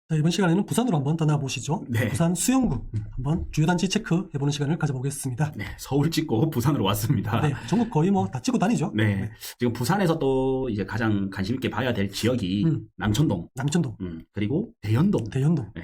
자, 이번 시간에는 부산으로 한번 떠나보시죠. 네. 부산 수영구 한번 주요 단지 체크해보는 시간을 가져보겠습니다. 네, 서울 찍고 부산으로 왔습니다. 네, 전국 거의 뭐 다 찍고 다니죠. 네, 지금 부산에서 또 이제 가장 관심 있게 봐야 될 지역이 남천동, 남천동, 그리고 대연동. 대연동. 네.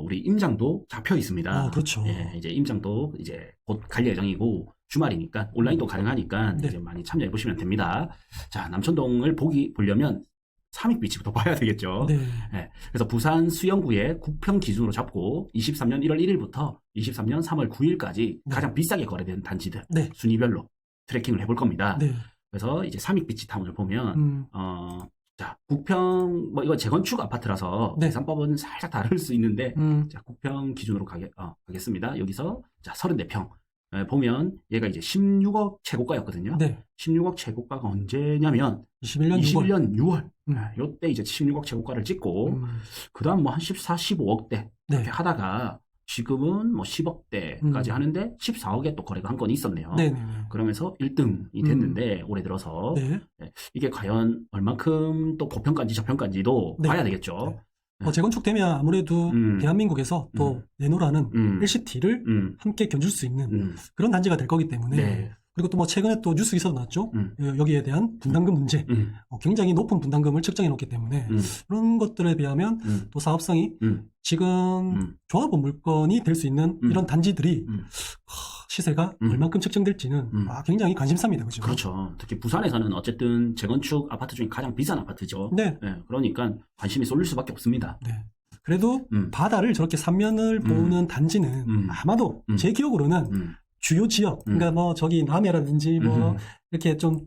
우리 임장도 잡혀 있습니다. 그렇죠. 예, 이제 임장도 이제 곧 갈 예정이고 주말이니까 온라인도 가능하니까 네. 이제 많이 참여해 보시면 됩니다. 자, 남천동을 보려면 삼익비치부터 봐야 되겠죠. 네. 네, 그래서 부산 수영구의 국평 기준으로 잡고 23년 1월 1일부터 23년 3월 9일까지 네. 가장 비싸게 거래된 단지들 네. 순위별로 트래킹을 해볼 겁니다. 네. 그래서 이제 삼익비치 타운을 보면 자, 국평 이거 재건축 아파트라서 네. 계산법은 살짝 다를 수 있는데 자, 국평 기준으로 가겠습니다. 여기서 자, 34평 보면 얘가 이제 16억 최고가였거든요. 네. 16억 최고가가 언제냐면 21년 6월. 21년 6월. 요때 이제 16억 최고가를 찍고 그다음 뭐 한 14, 15억대 네. 이렇게 하다가 지금은 뭐 10억대까지 하는데 14억에 또 거래가 한 건 있었네요. 네. 네. 그러면서 1등이 됐는데 올해 들어서 네. 이게 과연 얼만큼 또 고평가인지 저평가인지도 네. 봐야 되겠죠. 재건축되면 아무래도 대한민국에서 또 내노라는 LCT를 함께 견줄 수 있는 그런 단지가 될 거기 때문에 네. 그리고 또 뭐 최근에 또 뉴스 기사도 났죠. 여기에 대한 분담금 문제, 굉장히 높은 분담금을 측정해 놓기 때문에 그런 것들에 비하면 또 사업성이 지금 조합원 물건이 될 수 있는 이런 단지들이 시세가 얼만큼 책정될지는 굉장히 관심사입니다. 그죠? 그렇죠. 특히 부산에서는 어쨌든 재건축 아파트 중에 가장 비싼 아파트죠. 네. 네, 그러니까 관심이 쏠릴 수밖에 없습니다. 네. 그래도 바다를 저렇게 삼면을 보는 단지는 아마도 제 기억으로는 주요 지역, 그러니까 뭐 저기 남해라든지 뭐 이렇게 좀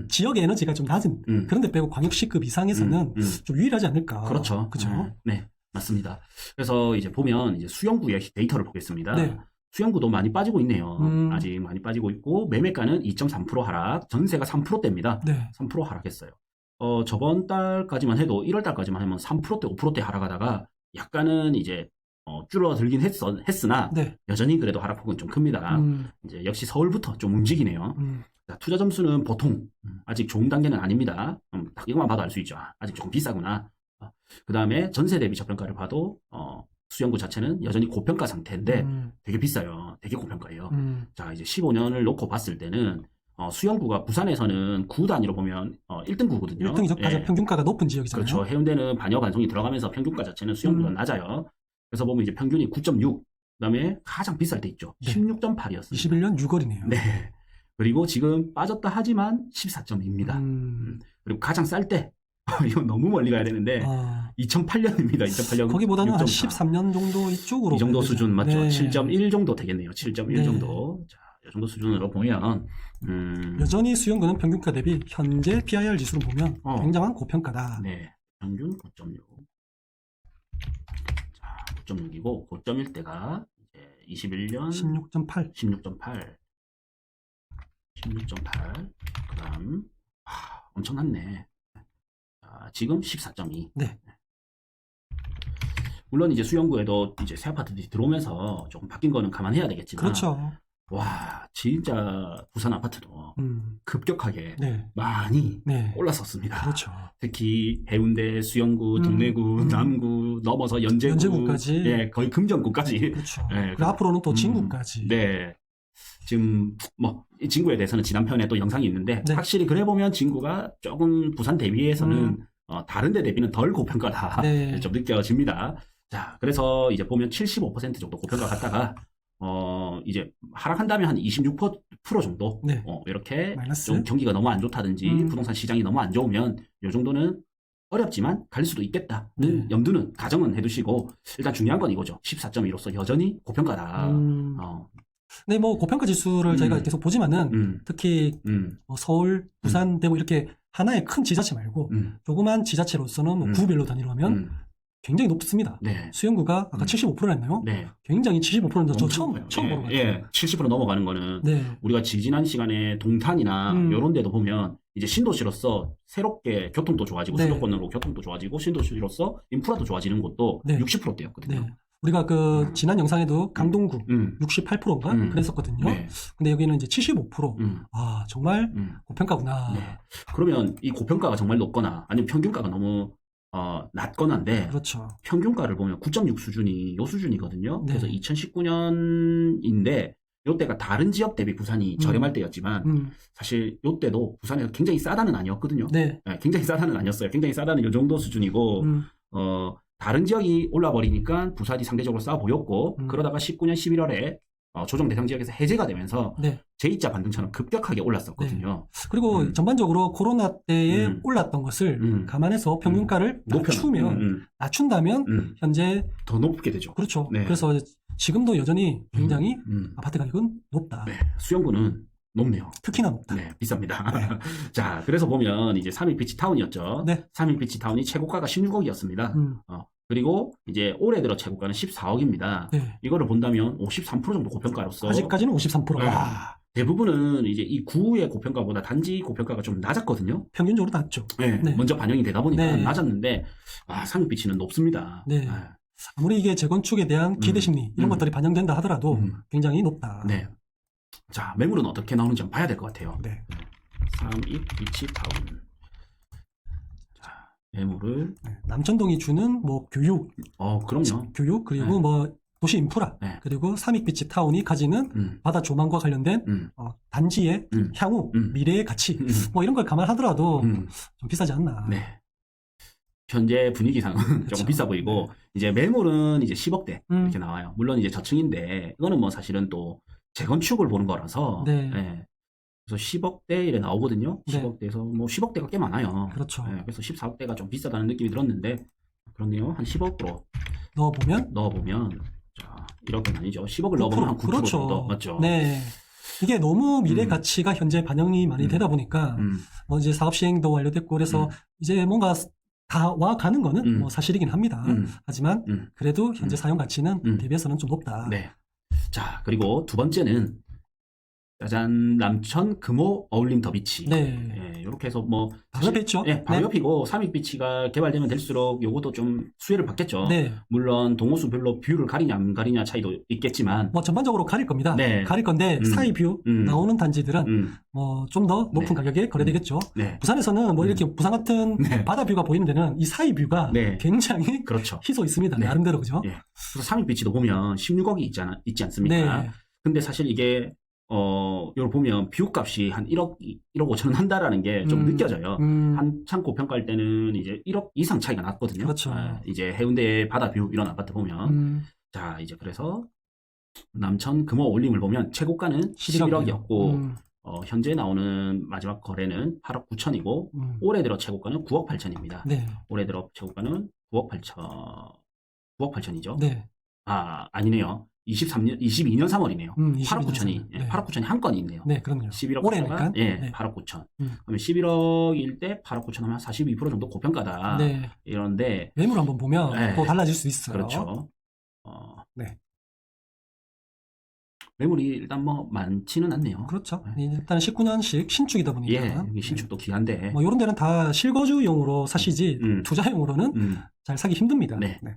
지역의 에너지가 좀 낮은 그런 데 빼고 광역시급 이상에서는 좀 유일하지 않을까. 그렇죠. 그죠? 네, 맞습니다. 그래서 이제 보면 이제 수영구의 데이터를 보겠습니다. 네. 수영구도 많이 빠지고 있네요. 아직 많이 빠지고 있고 매매가는 2.3% 하락, 전세가 3%대입니다. 네. 3% 하락했어요. 저번 달까지만 해도 1월 달까지만 하면 3%대, 5%대 하락하다가 약간은 이제 줄어들긴 했으나 네. 여전히 그래도 하락폭은 좀 큽니다. 이제 역시 서울부터 좀 움직이네요. 자, 투자 점수는 보통 아직 좋은 단계는 아닙니다. 딱 이것만 봐도 알 수 있죠. 아직 조금 비싸구나. 그 다음에 전세 대비 저평가를 봐도 수영구 자체는 여전히 고평가 상태인데 되게 비싸요. 되게 고평가예요. 자, 이제 15년을 놓고 봤을 때는 수영구가 부산에서는 구 단위로 보면 1등 구거든요. 1등이죠. 가장 예. 평균가가 높은 지역이잖아요. 그렇죠. 해운대는 반여 반송이 들어가면서 평균가 자체는 수영구가 낮아요. 그래서 보면 이제 평균이 9.6, 그다음에 가장 비쌀 때 있죠. 네. 16.8이었습니다. 21년 6월이네요. 네. 그리고 지금 빠졌다 하지만 14.2입니다. 그리고 가장 쌀 때 이건 너무 멀리 가야 되는데 2008년입니다. 2008년 거기보다는 한 6.4. 13년 정도 이쪽으로 이 정도 수준 맞죠? 네. 7.1 정도 되겠네요. 7.1 네. 정도. 자, 이 정도 수준으로 보면 여전히 수영구는 평균가 대비 현재 PIR 지수로 보면 굉장한 고평가다. 네. 평균 9.6. 자, 9.6이고 9.1 때가 이제 21년 16.8. 16.8. 16.8. 그다음 엄청났네. 자, 지금 14.2. 네. 물론 이제 수영구에도 이제 새 아파트들이 들어오면서 조금 바뀐 거는 감안해야 되겠지만 그렇죠. 와, 진짜 부산 아파트도 급격하게 네. 많이 네. 올랐었습니다. 그렇죠. 특히 해운대, 수영구, 동래구, 남구 넘어서 연제구까지, 예, 거의 금정구까지. 그렇죠. 예, 그리고 앞으로는 또 진구까지. 네. 지금 뭐 이 진구에 대해서는 지난 편에 또 영상이 있는데 네. 확실히 그래 보면 진구가 조금 부산 대비해서는 다른 데 대비는 덜 고평가다. 네. 좀 느껴집니다. 자, 그래서 이제 보면 75% 정도 고평가 갔다가 이제 하락한다면 한 26% 정도 네. 이렇게 마이너스? 좀 경기가 너무 안 좋다든지 부동산 시장이 너무 안 좋으면 요 정도는 어렵지만 갈 수도 있겠다는 염두는 가정은 해두시고 일단 중요한 건 이거죠. 14.2로서 여전히 고평가다. 네, 뭐 고평가 지수를 저희가 계속 보지만은 특히 뭐 서울, 부산, 대구 이렇게 하나의 큰 지자체 말고 조그만 지자체로서는 뭐 구별로 단위로 하면 굉장히 높습니다. 네. 수영구가 아까 75%라 했나요? 네. 굉장히 75%는 저 처음 예, 보는 것 같아요. 예, 70% 넘어가는 거는 네. 우리가 지난 시간에 동탄이나 이런 데도 보면 이제 신도시로서 새롭게 교통도 좋아지고 네. 수도권으로 교통도 좋아지고 신도시로서 인프라도 좋아지는 곳도 네. 60%대였거든요. 네. 우리가 그 지난 영상에도 강동구 68%인가 그랬었거든요. 네. 근데 여기는 이제 75%. 아, 정말 고평가구나. 네. 그러면 이 고평가가 정말 높거나 아니면 평균가가 너무 낮건 한데 그렇죠. 평균가를 보면 9.6 수준이 요 수준이거든요. 네. 그래서 2019년인데 요때가 다른 지역 대비 부산이 저렴할 때였지만 사실 요때도 부산에서 굉장히 싸다는 아니었거든요. 네. 네, 굉장히 싸다는 아니었어요. 굉장히 싸다는 요 정도 수준이고 다른 지역이 올라 버리니까 부산이 상대적으로 싸 보였고 그러다가 19년 11월에 조정 대상 지역에서 해제가 되면서 네. 제2자 반등처럼 급격하게 올랐었거든요. 네. 그리고 전반적으로 코로나 때에 올랐던 것을 감안해서 평균가를 낮춘다면 현재 더 높게 되죠. 그렇죠. 네. 그래서 지금도 여전히 굉장히 아파트 가격은 높다. 네. 수용구는 높네요. 특히나 높다. 네, 비쌉니다. 네. 자, 그래서 보면 이제 3.1피치 타운이었죠. 네. 3.1피치 타운이 최고가가 16억이었습니다. 그리고 이제 올해 들어 최고가는 14억입니다. 네. 이거를 본다면 53% 정도 고평가로서 아직까지는 53%. 네. 와. 대부분은 이제 이 구의 고평가보다 단지 고평가가 좀 낮았거든요. 평균적으로 낮죠. 네. 네. 먼저 반영이 되다 보니까 네. 낮았는데 3.1피치는 높습니다. 네. 아무리 이게 재건축에 대한 기대 심리 이런 것들이 반영된다 하더라도 굉장히 높다. 네. 자, 매물은 어떻게 나오는지 한번 봐야 될 것 같아요. 네. 3.1피치 타운. 자, 매물을 남천동이 주는 뭐 교육, 그럼요. 교육 그리고 네. 뭐 도시 인프라 네. 그리고 삼익비치 타운이 가지는 바다 조망과 관련된 단지의 향후 미래의 가치 뭐 이런 걸 감안하더라도 좀 비싸지 않나. 네. 현재 분위기상은 조금 비싸 보이고 이제 매물은 이제 10억대 이렇게 나와요. 물론 이제 저층인데 이거는 뭐 사실은 또 재건축을 보는 거라서 네. 그래서 10억대 이래 나오거든요. 네. 10억대에서 뭐 10억대가 꽤 많아요. 그렇죠. 그래서 14억대가 좀 비싸다는 느낌이 들었는데 그렇네요. 한 10억으로 넣어보면 자 1억은 아니죠. 10억을 넣어보면 한 9% 그렇죠. 정도 맞죠. 네. 이게 너무 미래 가치가 현재 반영이 많이 되다 보니까 뭐 이제 사업 시행도 완료됐고 그래서 이제 뭔가 다 와가는 거는 뭐 사실이긴 합니다. 하지만 그래도 현재 사용 가치는 대비해서는 좀 높다. 네. 자 그리고 두 번째는 짜잔 남천 금호 어울림 더 비치. 네. 이렇게 해서 뭐 바로 옆에 있죠. 네, 바로 네. 옆이고 삼익 비치가 개발되면 될수록 요것도 좀 수혜를 받겠죠. 네. 물론 동호수별로 뷰를 가리냐 안 가리냐 차이도 있겠지만 뭐 전반적으로 가릴 겁니다. 네. 가릴 건데 사이 뷰 나오는 단지들은 뭐 좀 더 높은 가격에 거래되겠죠. 네. 부산에서는 뭐 이렇게 부산 같은 바다 뷰가 보이는 데는 이 사이 뷰가 굉장히 그렇죠. 희소 있습니다. 네. 나름대로 그죠? 예. 그래서 삼익 비치도 보면 16억이 있지 않습니까? 네. 근데 사실 이게 이걸 보면 뷰 값이 한 1억 5천 원 한다라는 게 좀 느껴져요. 한참 고평가할 때는 이제 1억 이상 차이가 났거든요. 그렇죠. 이제 해운대 바다 뷰 이런 아파트 보면 자 이제 그래서 남천 금호 올림을 보면 최고가는 11억이었고 현재 나오는 마지막 거래는 8억 9천이고 올해 들어 최고가는 9억 8천입니다. 네. 올해 들어 최고가는 9억 8천이죠. 네. 아니네요. 22년 3월이네요. 8억 9천이, 네. 8억 9천이 한 건이 있네요. 네, 그럼요. 11억 올해니까. 네. 8억 9천. 그러면 11억일 때 8억 9천 하면 42% 정도 고평가다. 네. 이런데 매물 한번 보면 네. 또 달라질 수 있어요. 그렇죠. 네. 매물이 일단 뭐 많지는 않네요. 그렇죠. 일단 19년식 신축이다 보니까. 예, 여기 신축도 귀한데. 뭐 이런 데는 다 실거주용으로 사시지 투자용으로는 잘 사기 힘듭니다. 네. 네.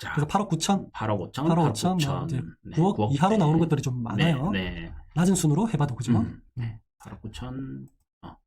자, 그래서 8억 9천, 8억 5천, 8억 5천, 뭐 이제 9억 이하로 나오는 것들이 좀 많아요. 네. 낮은 순으로 해봐도 그죠? 네. 8억 9천,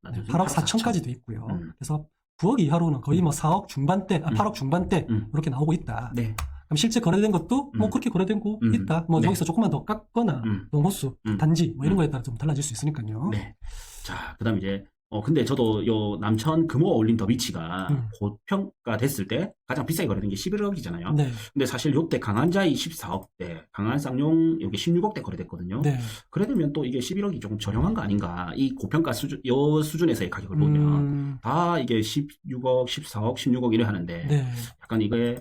낮은 8억 4천까지도 있고요. 그래서 9억 이하로는 거의 뭐 4억 중반대, 8억 중반대 이렇게 나오고 있다. 네. 그럼 실제 거래된 것도 뭐 그렇게 거래된 거 있다. 뭐 여기서 조금만 더 깎거나 농호수, 단지 뭐 이런 거에 따라 좀 달라질 수 있으니까요. 네. 자, 그다음 이제 근데 저도 요 남천 금호 어울림 더 비치가 고평가 됐을 때 가장 비싸게 거래된 게 11억이잖아요. 네. 근데 사실 요때 강한자이 14억대, 강한 쌍용 여기 16억대 거래됐거든요. 네. 그래 되면 또 이게 11억이 조금 저렴한 거 아닌가? 이 고평가 수준, 요 수준에서의 가격을 보면 다 이게 16억, 14억, 16억 이래 하는데 네. 약간 이게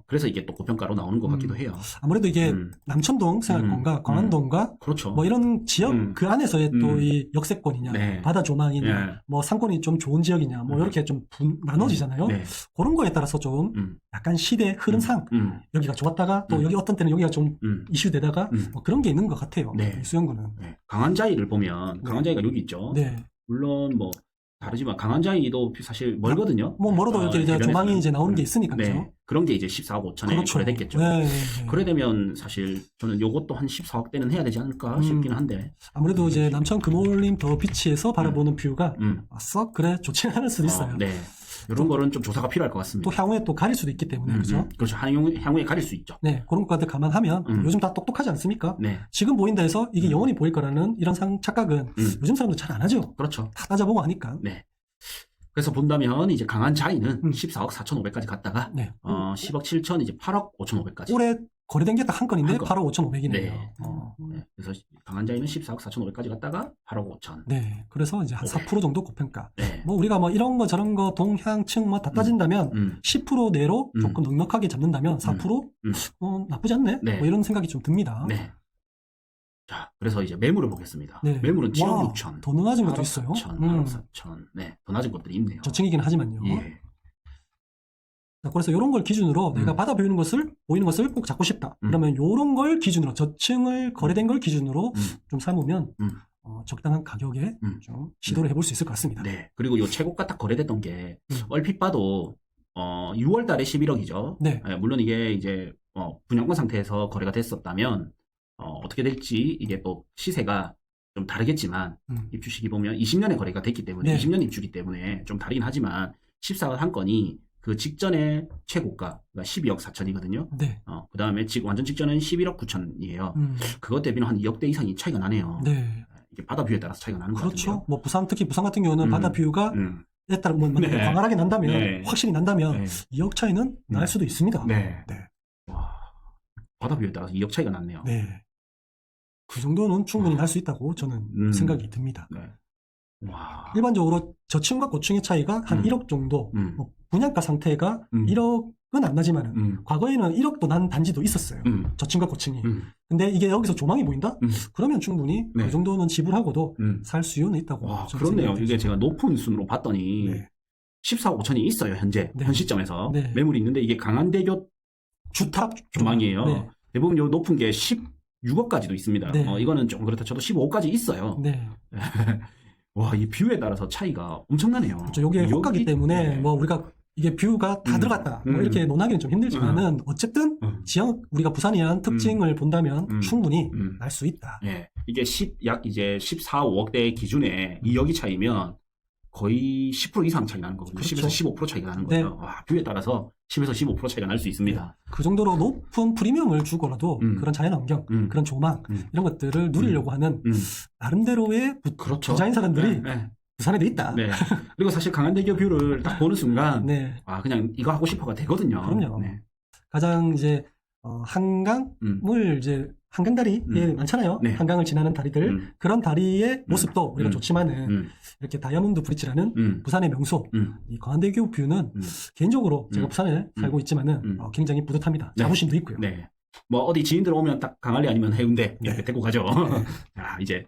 그래서 이게 또 고평가로 나오는 것 같기도 해요. 아무래도 이게 남천동 생활권과 광안동과 그렇죠. 뭐 이런 지역 그 안에서의 또 이 역세권이냐, 네. 바다 조망이냐, 네. 뭐 상권이 좀 좋은 지역이냐, 뭐 이렇게 좀 나눠지잖아요. 네. 그런 거에 따라서 좀 약간 시대 흐름상 여기가 좋았다가 또 여기 어떤 때는 여기가 좀 이슈되다가 뭐 그런 게 있는 것 같아요. 네. 이 수영구는. 네. 강한자이를 보면 강한자이가 여기 있죠. 네. 물론 뭐 다르지만 강한자이도 사실 멀거든요. 뭐 멀어도 이렇게 이제 조망이 이제 나오는 게 있으니까요. 네. 그런 게 이제 14억 5천에 그렇죠. 거래됐겠죠. 네. 그래 되면 사실 저는 요것도 한 14억대는 해야 되지 않을까 싶기는 한데. 아무래도 이제 남천 금올림 더 비치에서 바라보는 뷰가 썩 그래 좋지 않을 수도 있어요. 네. 이런 거는 좀 조사가 필요할 것 같습니다. 또 향후에 또 가릴 수도 있기 때문에 그렇죠. 그렇죠. 향후에 가릴 수 있죠. 네, 그런 것들 감안하면 요즘 다 똑똑하지 않습니까? 네. 지금 보인다 해서 이게 영원히 보일 거라는 이런 착각은 요즘 사람들 잘 안 하죠. 그렇죠. 다 따져보고 하니까. 네. 그래서 본다면 이제 강한 자이는 14억 4,500까지 갔다가 네. 10억 7천 이제 8억 5,500까지. 올해 거래된 게 딱 한 건인데 한 건. 8억 5,500이네요. 네. 네. 그래서 강한 자이는 14억 4,500까지 갔다가 8억 5천. 네. 그래서 이제 한 4% 정도 고평가. 네. 뭐 우리가 뭐 이런 거 저런 거 동향층 뭐 다 따진다면 10% 내로 조금 넉넉하게 잡는다면 4% 나쁘지 않네. 네. 뭐 이런 생각이 좀 듭니다. 네. 자, 그래서 이제 매물을 보겠습니다. 네. 매물은 7억 와, 6천. 더 낮은 것도 8억 있어요. 4천, 8억 4천. 네. 더 낮은 것들이 있네요. 저층이긴 하지만요. 예. 자, 그래서 이런 걸 기준으로 내가 받아 보이는 것을 꼭 잡고 싶다. 그러면 이런 걸 기준으로 저층을 거래된 걸 기준으로 좀 삼으면 적당한 가격에 좀 시도를 해볼 수 있을 것 같습니다. 네. 그리고 요 최고가 딱 거래됐던 게 얼핏 봐도 6월 달에 11억이죠. 네. 물론 이게 이제 분양권 상태에서 거래가 됐었다면 어떻게 될지 이게 또 시세가 좀 다르겠지만 입주식이 보면 20년에 거래가 됐기 때문에 네. 20년 입주기 때문에 좀 다르긴 하지만 14억 한 건이 그 직전에 최고가가 12억 4천이거든요. 네. 그 다음에 완전 직전은 11억 9천이에요. 그것 대비는 한 2억대 이상이 차이가 나네요. 네. 이게 바다 뷰에 따라서 차이가 나는 것 그렇죠. 같은데요. 뭐 특히 부산 같은 경우는 바다 뷰가 에 따라 뭐 네. 광활하게 난다면 네. 확실히 난다면 네. 2억 차이는 날 수도 있습니다. 네. 네. 와, 바다 뷰에 따라서 2억 차이가 났네요. 네. 그 정도는 충분히 날 수 있다고 저는 생각이 듭니다. 네. 와. 일반적으로 저층과 고층의 차이가 한 1억 정도, 뭐 분양가 상태가 1억은 안 나지만은 과거에는 1억도 난 단지도 있었어요. 저층과 고층이. 근데 이게 여기서 조망이 보인다? 그러면 충분히 네. 그 정도는 지불하고도 살 수요는 있다고. 와, 저는 그렇네요. 생각이 이게 들죠. 제가 높은 순으로 봤더니 네. 14억 5천이 있어요, 현재. 네. 현 시점에서. 네. 매물이 있는데 이게 강한대교 주탑 조망이에요. 네. 대부분 요 높은 게 16억까지도 있습니다. 네. 이거는 조금 그렇다 쳐도 15억까지 있어요. 네. 와, 이 뷰에 따라서 차이가 엄청나네요. 그렇죠. 요게 호가기 때문에 네. 뭐 우리가 이게 뷰가 다 들어갔다. 뭐 이렇게 논하기는 좀 힘들지만은 어쨌든 지역 우리가 부산이란 특징을 본다면 충분히 알 수 있다. 예. 이게 약 이제 14, 5억대 기준에 2억이 차이면 거의 10% 이상 차이 나는 거거든요. 그렇죠. 10에서 15% 차이가 나는 거예요. 네. 와, 뷰에 따라서 10에서 15% 차이가 날 수 있습니다. 그 정도로 높은 프리미엄을 주고라도 그런 자연환경, 그런 조망 이런 것들을 누리려고 하는 나름대로의 그렇죠. 부자인 사람들이 네. 부산에도 있다. 네. 그리고 사실 강한대교 뷰를 딱 보는 순간 네. 그냥 이거 하고 싶어가 되거든요. 그럼요. 네. 가장 이제 한강을 이제 한강다리 많잖아요. 네. 한강을 지나는 다리들 그런 다리의 모습도 우리가 좋지만은 이렇게 다이아몬드 브릿지라는 부산의 명소 이 광안대교 뷰는 개인적으로 제가 부산에 살고 있지만은 굉장히 뿌듯합니다. 네. 자부심도 있고요. 네. 뭐 어디 지인들 오면 딱 강한리 아니면 해운대 이렇게 네. 데리고 가죠. 자, 이제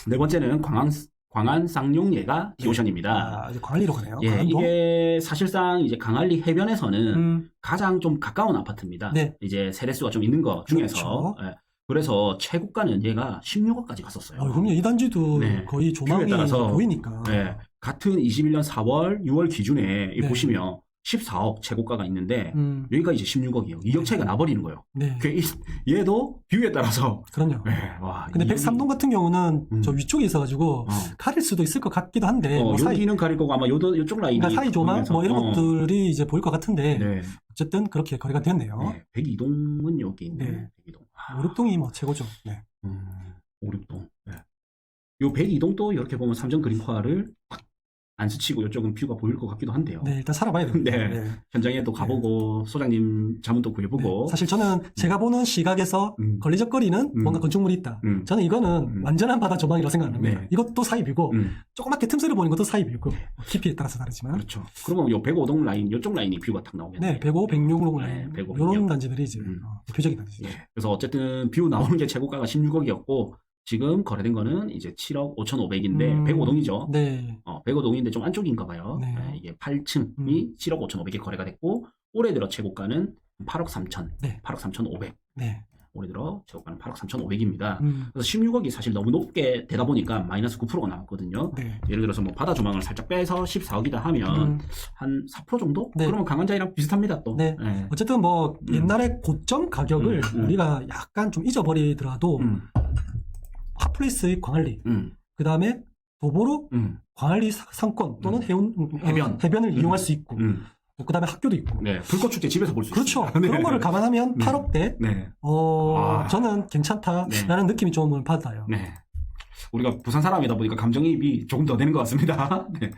네 번째는 광안 쌍용예가 디오션입니다. 이제 광안리로 가네요. 예, 광안도. 이게 사실상 이제 강안리 해변에서는 가장 좀 가까운 아파트입니다. 네. 이제 세대수가 좀 있는 거 중에서. 그렇죠. 예, 그래서 최고가는 얘가 16억까지 갔었어요. 그럼요. 이 단지도 네. 거의 조망이 뷰에 따라서, 보이니까. 예, 같은 21년 4월, 6월 기준에 네. 보시면 14억 최고가가 있는데 여기가 이제 16억이에요. 2억 차이가 나버리는 거예요. 네. 얘도 뷰에 따라서. 그럼요. 네, 와, 근데 103동 같은 경우는 저 위쪽에 있어가지고 어. 가릴 수도 있을 것 같기도 한데 뭐 사이, 여기는 가릴 거고 아마 요쪽 라인이. 그러니까 사이 조망 뭐 이런 것들이 이제 보일 것 같은데 네. 어쨌든 그렇게 거래가 됐네요. 네, 102동은 여기 있네. 네. 102동. 5륙동이 뭐 최고죠. 네. 5륙동. 네. 요 102동도 이렇게 보면 삼전 그린화를 딱 안 스치고 이쪽은 뷰가 보일 것 같기도 한데요. 네, 일단 살아봐야 됩니다. 네. 현장에 또 가보고 소장님 자문도 구해보고. 네. 사실 저는 제가 보는 시각에서 걸리적거리는 뭔가 건축물이 있다. 저는 이거는 완전한 바다 조망이라고 생각합니다. 네. 이것도 사입이고 조그맣게 틈새를 보는 것도 사입이고 깊이에 따라서 다르지만. 그렇죠. 그러면 요 105동 라인, 요쪽 라인이 뷰가 딱 나오겠네요. 네, 105, 106동 라인. 105, 이런 106. 단지들이 이제 대표적인 단지죠. 예. 그래서 어쨌든 뷰 나오는 게 최고가가 16억이었고 지금 거래된 거는 이제 7억 5,500인데 105동이죠. 네. 105동인데 좀 안쪽인가 봐요. 네. 이게 8층이 7억 5,500에 거래가 됐고 올해 들어 최고가는 8억 3천, 네. 8억 3,500. 네. 올해 들어 최고가는 8억 3,500입니다. 음. 그래서 16억이 사실 너무 높게 되다 보니까 마이너스 9%가 나왔거든요. 네. 예를 들어서 뭐 바다 조망을 살짝 빼서 14억이다 하면 한 4% 정도? 네. 그러면 강한자이랑 비슷합니다 또. 네. 네. 어쨌든 뭐 옛날에 고점 가격을 우리가 약간 좀 잊어버리더라도 핫플레이스의 광안리, 그 다음에 도보로 광안리 상권 또는 해변을 이용할 수 있고 그 다음에 학교도 있고. 네. 불꽃축제 집에서 볼 수 그렇죠. 있습니다. 그런 네. 거를 감안하면 네. 8억대. 네. 저는 괜찮다라는 느낌이 좀 받아요. 네. 우리가 부산 사람이다 보니까 감정이입이 조금 더 되는 것 같습니다. 네.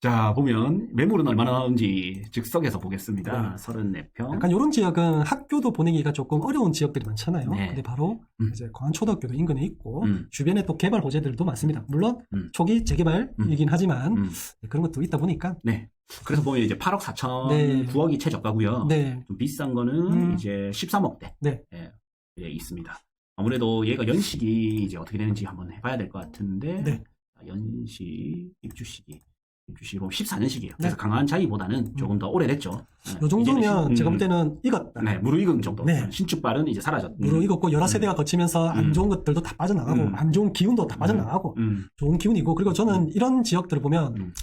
자, 보면 매물은 얼마나 나오는지 즉석에서 보겠습니다. 34평. 약간 이런 지역은 학교도 보내기가 조금 어려운 지역들이 많잖아요. 네. 근데 바로 이제 광안초등학교도 인근에 있고 주변에 또 개발 호재들도 많습니다. 물론 초기 재개발이긴 하지만 그런 것도 있다 보니까. 네. 그래서 보면 이제 8억 4천, 네. 9억이 최저가고요. 네. 좀 비싼 거는 이제 13억대. 네. 예, 있습니다. 아무래도 얘가 연식이 이제 어떻게 되는지 한번 해봐야 될 것 같은데. 네. 연식, 입주시기 보면 14년식이에요. 그래서 네. 강한 차이보다는 조금 더 오래됐죠. 요 정도면 제가 볼 때는 익었다. 네, 무르익은 정도. 네. 신축발은 이제 사라졌. 무르익었고 여러 세대가 거치면서 안 좋은 것들도 다 빠져나가고 안 좋은 기운도 다 빠져나가고 좋은 기운이고 그리고 저는 이런 지역들을 보면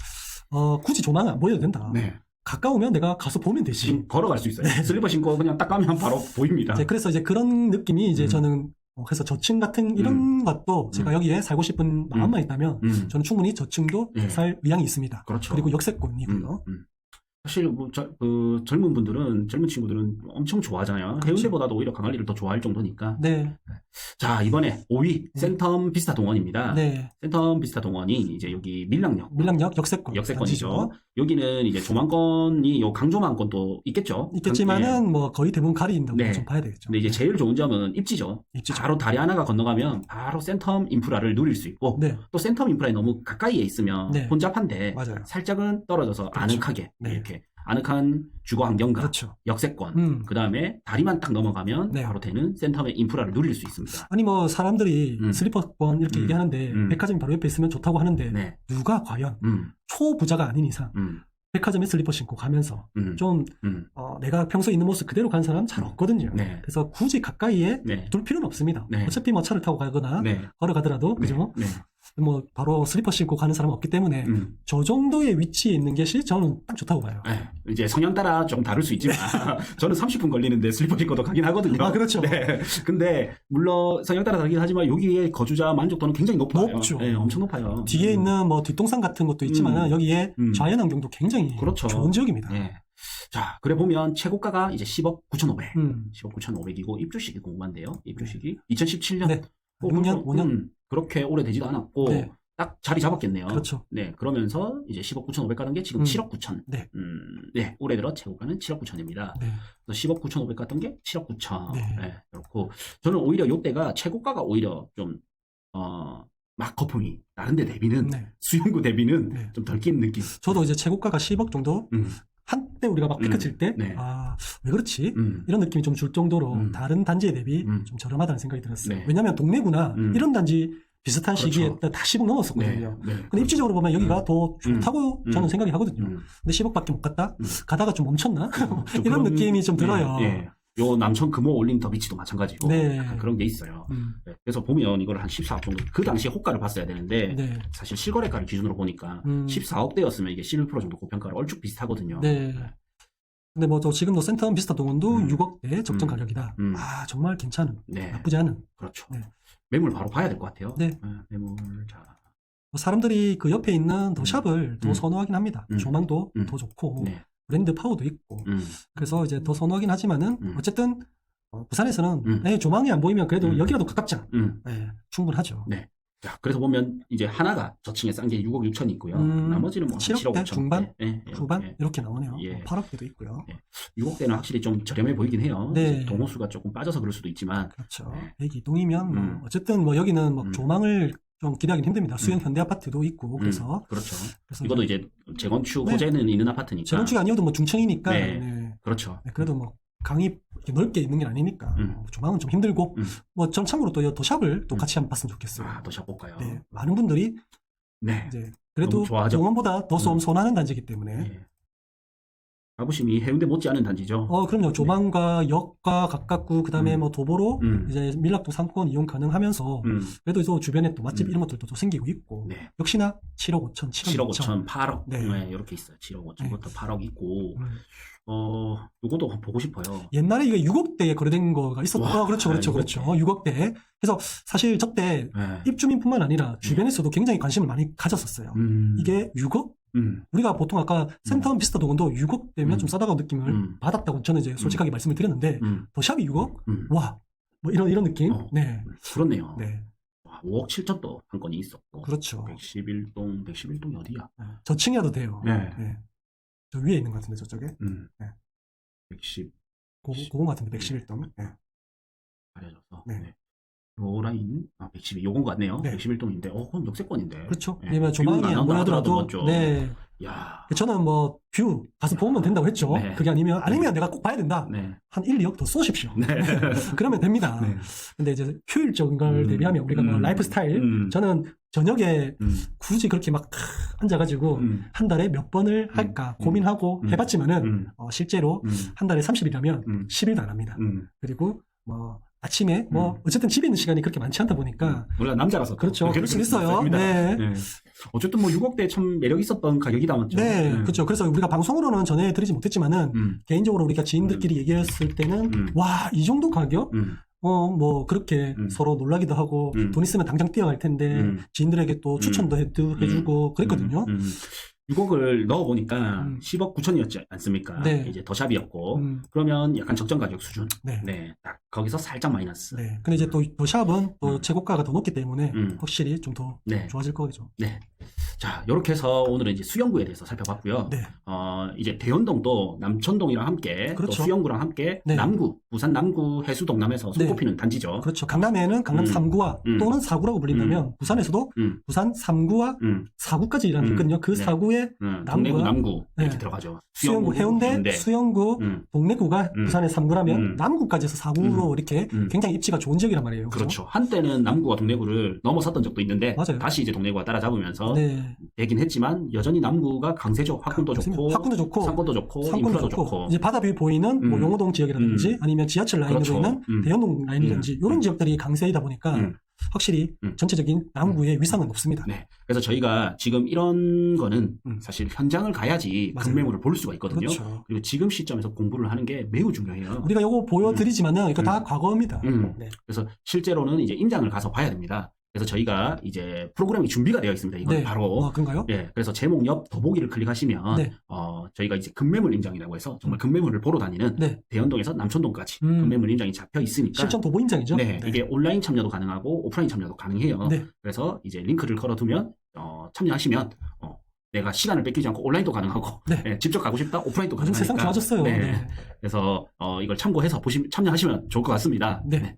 굳이 조망 안 보여도 된다. 네. 가까우면 내가 가서 보면 되지. 지금 걸어갈 수 있어요. 슬리퍼 신고 그냥 딱 가면 바로 보입니다. 그래서 이제 그런 느낌이 이제 저는 그래서 저층 같은 이런 것도 제가 여기에 살고 싶은 마음만 있다면 저는 충분히 저층도 살 의향이 있습니다. 그렇죠. 그리고 역세권이고요. 사실 뭐 그 젊은 친구들은 엄청 좋아하잖아요. 그렇죠. 해운대보다도 오히려 강안리를 더 좋아할 정도니까. 네. 자, 이번에 5위 센텀 비스타 동원입니다. 네. 센텀 비스타 동원이 이제 여기 밀락역 역세권. 역세권이죠. 단지죠. 여기는 이제 조망권이 요 강조망권도 있겠죠. 있겠지만은 뭐 거의 대부분 가리인다고 네. 좀 봐야 되겠죠. 근데 이제 제일 좋은 점은 입지죠. 바로 다리 하나가 건너가면 바로 센텀 인프라를 누릴 수 있고 네. 또 센텀 인프라에 너무 가까이에 있으면 네. 혼잡한데 맞아요. 살짝은 떨어져서 그렇죠. 아늑하게 네. 이렇게 아늑한 주거 환경과 그렇죠. 역세권 그 다음에 다리만 딱 넘어가면 네. 바로 되는 센텀의 인프라를 누릴 수 있습니다. 아니 뭐 사람들이 슬리퍼권 이렇게 얘기하는데 백화점이 바로 옆에 있으면 좋다고 하는데 네. 누가 과연 초부자가 아닌 이상 백화점에 슬리퍼 신고 가면서 좀 내가 평소에 있는 모습 그대로 간 사람 잘 없거든요. 네. 그래서 굳이 가까이에 네. 둘 필요는 없습니다. 네. 어차피 뭐 차를 타고 가거나 네. 걸어가더라도 그죠? 네. 뭐 바로 슬리퍼 신고 가는 사람은 없기 때문에 저 정도의 위치에 있는 것이 저는 딱 좋다고 봐요. 네. 이제 성향 따라 조금 다를 수 있지만 저는 30분 걸리는데 슬리퍼 신고도 가긴 하거든요. 아, 그렇죠. 네. 근데 물론 성향 따라 다르긴 하지만 여기에 거주자 만족도는 굉장히 높아요. 높죠. 네, 엄청 높아요. 뒤에 있는 뭐 뒷동산 같은 것도 있지만 여기에 자연 환경도 굉장히 그렇죠. 좋은 지역입니다. 네. 자, 그래 보면 최고가가 이제 10억 9,500. 10억 9,500이고 입주식이 궁금한데요. 입주식이 2017년. 네. 6년, 5년. 그렇게 오래되지도 않았고 네. 딱 자리 잡았겠네요. 그렇죠. 네, 그러면서 이제 10억 9,500 가던 게 지금 7억 9천. 네. 네, 올해 들어 최고가는 7억 9천입니다. 네. 그래서 10억 9,500 갔던 게 7억 9천. 네. 네, 그렇고 저는 오히려 이때가 최고가가 오히려 좀 막 거품이 다른 데 대비는 네. 수용구 대비는 네. 좀 덜 끼는 느낌. 저도 이제 최고가가 10억 정도 한때 우리가 막 피크 칠 때, 네. 왜 그렇지? 이런 느낌이 좀 줄 정도로 다른 단지에 대비 좀 저렴하다는 생각이 들었어요. 네. 왜냐하면 동네구나 이런 단지 비슷한 그렇죠. 시기에 다 10억 넘었었거든요. 네. 네. 근데 입지적으로 보면 여기가 더 좋다고 저는 생각이 하거든요. 근데 10억밖에 못 갔다? 가다가 좀 멈췄나? 좀 이런 그런- 느낌이 좀 들어요. 네. 요 남천 금호 올린 더 비치도 마찬가지고 네. 약간 그런 게 있어요. 네. 그래서 보면 이걸 한 14억 정도 그 당시에 호가를 봤어야 되는데 네. 사실 실거래가를 기준으로 보니까 14억대였으면 이게 11% 정도 고평가를 얼추 비슷하거든요. 네. 근데 뭐 저 지금도 센텀 비스타 동원도 6억대 적정 음. 가격이다. 음. 정말 괜찮은, 네. 나쁘지 않은. 그렇죠. 네. 매물 바로 봐야 될 것 같아요. 네. 매물 자. 뭐 사람들이 그 옆에 있는 도샵을 더 선호하긴 합니다. 조망도 더 좋고 네. 브랜드 파워도 있고 그래서 이제 더 선호하긴 하지만은 어쨌든 부산에서는 조망이 안 보이면 그래도 여기라도 가깝잖아. 네, 충분하죠. 네. 자, 그래서 보면 이제 하나가 저층에 싼 게 6억 6천이 있고요. 나머지는 뭐 7억 7억대 5천. 중반, 네, 후반 이렇게 나오네요. 예. 8억대도 있고요. 6억대는 확실히 좀 저렴해 보이긴 해요. 네. 동호수가 조금 빠져서 그럴 수도 있지만. 그렇죠. 네. 102동이면 뭐 어쨌든 뭐 여기는 뭐 조망을 좀 기대하기는 힘듭니다. 수영 현대 아파트도 있고 그래서 그렇죠. 그래서 이것도 이제 재건축 네. 호재는 있는 아파트니까. 재건축이 아니어도 뭐 중층이니까 네. 네. 그렇죠. 네, 그래도 뭐 강이 이렇게 넓게 있는 게 아니니까 조망은 좀 힘들고 뭐 전 참고로 또 이 도샵을 또 같이 한번 봤으면 좋겠어요. 도샵 볼까요? 네, 많은 분들이 네. 이제 그래도 너무 좋아하죠. 동원보다 더 좀 선호하는 단지이기 때문에 네. 자부심이 해운대 못지않은 단지죠. 그럼요. 조망과 역과 가깝고, 그 다음에 뭐 도보로 이제 밀락도 상권 이용 가능하면서, 그래도 또 주변에 또 맛집 이런 것들도 또 생기고 있고, 네. 역시나 7억 5천, 7억 5천, 8억. 네. 네, 이렇게 있어요. 7억 5천부터 네. 8억 있고, 요것도 보고 싶어요. 옛날에 이게 6억대에 거래된 거가 있었고, 그렇죠. 6억대. 그래서 사실 저때 네. 입주민뿐만 아니라 주변에서도 굉장히 관심을 많이 가졌었어요. 이게 6억? 우리가 보통 아까 센텀 비스타 도건도 6억대면 좀 싸다고 느낌을 받았다고 저는 이제 솔직하게 말씀을 드렸는데, 더샵이 6억? 와, 뭐 이런 느낌? 네. 그렇네요. 네. 5억 7천도 한 건이 있었고. 그렇죠. 111동이 어디야? 저층이어도 돼요. 네. 네. 저 위에 있는 것 같은데, 저쪽에. 네. 110. 그건 같은데, 111동. 네. 가려져서. 네. 네. 요 라인, 112, 요건 같네요. 네. 111동인데, 그건 역세권인데. 그렇죠. 네. 왜냐면 조망이 안 보여더라도, 맞죠. 네. 야. 저는 뭐, 뷰, 가서 보면 된다고 했죠. 네. 그게 아니면 내가 꼭 봐야 된다. 네. 한 1, 2억 더 쏘십시오. 네. 그러면 됩니다. 네. 근데 이제 효율적인 걸 대비하면 우리가 뭐 라이프 스타일, 저는 저녁에 굳이 그렇게 막 앉아가지고 한 달에 몇 번을 할까 고민하고 해봤지만은 실제로 한 달에 30일이라면 10일도 안 합니다. 그리고 뭐 아침에 뭐 어쨌든 집에 있는 시간이 그렇게 많지 않다 보니까 물론 남자라서 그렇죠. 그럴 수 있어요. 네. 네. 어쨌든 뭐 6억대 참 매력 있었던 가격이다 맞죠? 네, 그렇죠. 그래서 우리가 방송으로는 전해드리지 못했지만은 개인적으로 우리가 지인들끼리 얘기했을 때는 와, 이 정도 가격? 뭐 그렇게 서로 놀라기도 하고 돈 있으면 당장 뛰어갈 텐데 지인들에게 또 추천도 해주고 그랬거든요. 6억을 넣어보니까 10억 9천이었지 않습니까? 네. 이제 더샵이었고 그러면 약간 적정 가격 수준. 네. 딱 거기서 살짝 마이너스. 네. 근데 이제 또 샵은 또 최고가가 더 높기 때문에 확실히 좀 더 네. 좋아질 거죠. 네. 자, 이렇게 해서 오늘은 이제 수영구에 대해서 살펴봤고요. 네. 이제 대연동도 남천동이랑 함께 그렇죠. 또 수영구랑 함께 네. 남구, 부산 남구 해수 동남에서 손꼽히는 단지죠. 그렇죠. 강남에는 강남 3구와 또는 4구라고 불린다면 부산에서도 부산 3구와 4구까지 일하는 게 있거든요. 그 4구에 동래구, 남구 이렇게 네. 들어가죠. 수영구, 해운대, 수영구, 동래구가 부산의 3구라면 남구까지 해서 4구로 이렇게 굉장히 입지가 좋은 지역이란 말이에요. 그렇죠. 한때는 남구와 동래구를 넘어섰던 적도 있는데 맞아요. 다시 이제 동래구가 따라잡으면서 네. 되긴 했지만 여전히 남구가 강세죠. 학군도 좋고 상권도 좋고 인프라도 좋고 이제 바다뷰 보이는 뭐 용호동 지역이라든지 아니면 지하철 라인으로 그렇죠. 있는 대연동 라인이라든지 이런 지역들이 강세이다 보니까 확실히 전체적인 남구의 위상은 높습니다. 네. 그래서 저희가 지금 이런 거는 사실 현장을 가야지 맞아요. 급매물을 볼 수가 있거든요. 그렇죠. 그리고 지금 시점에서 공부를 하는 게 매우 중요해요. 우리가 이거 보여드리지만은 이거 다 과거입니다. 네. 그래서 실제로는 이제 임장을 가서 봐야 됩니다. 그래서 저희가 이제 프로그램이 준비가 되어 있습니다. 이건 네. 바로. 그런가요? 예. 그래서 제목 옆 더보기를 클릭하시면 네. 저희가 이제 급매물 임장이라고 해서 정말 급매물을 보러 다니는 네. 대연동에서 남천동까지 급매물 임장이 잡혀 있으니까 실전 도보 임장이죠. 네. 이게 온라인 참여도 가능하고 오프라인 참여도 가능해요. 네. 그래서 이제 링크를 걸어두면 참여하시면 내가 시간을 뺏기지 않고 온라인도 가능하고 네. 네, 직접 가고 싶다 오프라인도 요즘 가능하니까 세상 좋아졌어요. 네. 네. 그래서 이걸 참고해서 참여하시면 좋을 것 같습니다. 네.